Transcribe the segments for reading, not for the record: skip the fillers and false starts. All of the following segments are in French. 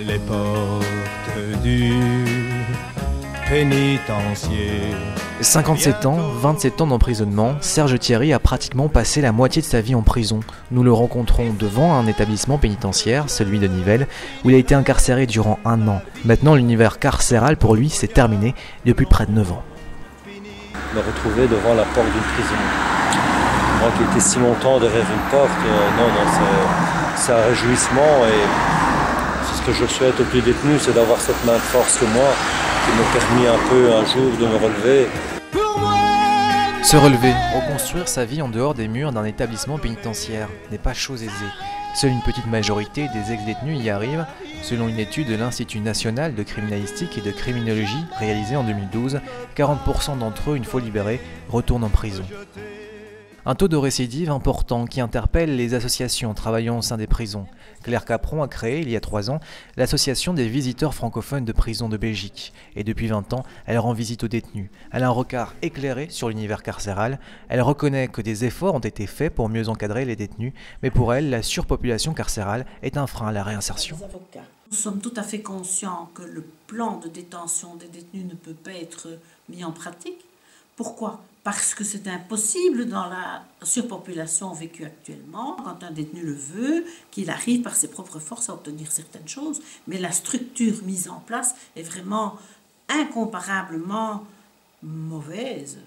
les portes du pénitencier. 57 ans, 27 ans d'emprisonnement, Serge Thierry a pratiquement passé la moitié de sa vie en prison. Nous le rencontrons devant un établissement pénitentiaire, celui de Nivelles, où il a été incarcéré durant 1 an. Maintenant, l'univers carcéral pour lui, c'est terminé depuis près de 9 ans. Me retrouver devant la porte d'une prison. Moi qui étais si longtemps derrière une porte, c'est un réjouissement et c'est ce que je souhaite aux plus détenus, c'est d'avoir cette main de force que moi, qui m'a permis un peu un jour de me relever. Se relever, reconstruire sa vie en dehors des murs d'un établissement pénitentiaire n'est pas chose aisée. Seule une petite majorité des ex-détenus y arrivent. Selon une étude de l'Institut national de criminalistique et de criminologie réalisée en 2012, 40% d'entre eux, une fois libérés, retournent en prison. Un taux de récidive important qui interpelle les associations travaillant au sein des prisons. Claire Capron a créé, il y a 3 ans, l'association des visiteurs francophones de prison de Belgique. Et depuis 20 ans, elle rend visite aux détenus. Elle a un regard éclairé sur l'univers carcéral. Elle reconnaît que des efforts ont été faits pour mieux encadrer les détenus. Mais pour elle, la surpopulation carcérale est un frein à la réinsertion. Nous sommes tout à fait conscients que le plan de détention des détenus ne peut pas être mis en pratique. Pourquoi ? Parce que c'est impossible dans la surpopulation vécue actuellement, quand un détenu le veut, qu'il arrive par ses propres forces à obtenir certaines choses. Mais la structure mise en place est vraiment incomparablement mauvaise.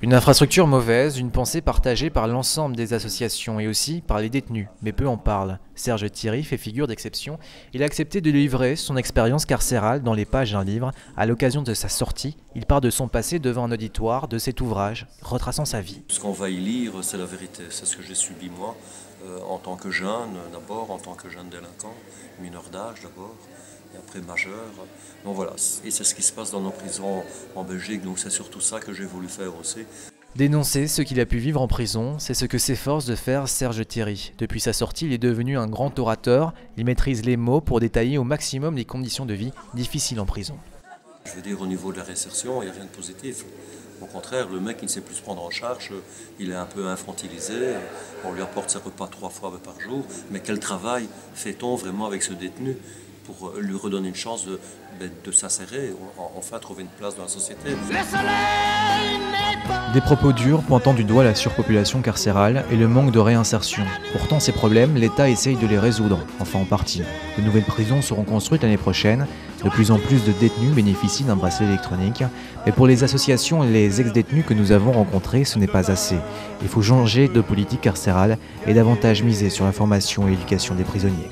Une infrastructure mauvaise, une pensée partagée par l'ensemble des associations et aussi par les détenus, mais peu en parlent. Serge Thierry fait figure d'exception. Il a accepté de livrer son expérience carcérale dans les pages d'un livre. À l'occasion de sa sortie, il part de son passé devant un auditoire de cet ouvrage, retraçant sa vie. Ce qu'on va y lire, c'est la vérité. C'est ce que j'ai subi moi, en tant que jeune d'abord, en tant que jeune délinquant, mineur d'âge d'abord, et après majeur. Donc voilà, et c'est ce qui se passe dans nos prisons en Belgique, donc c'est surtout ça que j'ai voulu faire aussi. Dénoncer ce qu'il a pu vivre en prison, c'est ce que s'efforce de faire Serge Thierry. Depuis sa sortie, il est devenu un grand orateur. Il maîtrise les mots pour détailler au maximum les conditions de vie difficiles en prison. Je veux dire, au niveau de la réinsertion, il n'y a rien de positif. Au contraire, le mec, il ne sait plus se prendre en charge, il est un peu infantilisé, on lui apporte ses repas 3 fois par jour. Mais quel travail fait-on vraiment avec ce détenu pour lui redonner une chance de s'insérer, enfin trouver une place dans la société. Des propos durs pointant du doigt la surpopulation carcérale et le manque de réinsertion. Pourtant, ces problèmes, l'État essaye de les résoudre, enfin en partie. De nouvelles prisons seront construites l'année prochaine. De plus en plus de détenus bénéficient d'un bracelet électronique. Mais pour les associations et les ex-détenus que nous avons rencontrés, ce n'est pas assez. Il faut changer de politique carcérale et davantage miser sur la formation et l'éducation des prisonniers.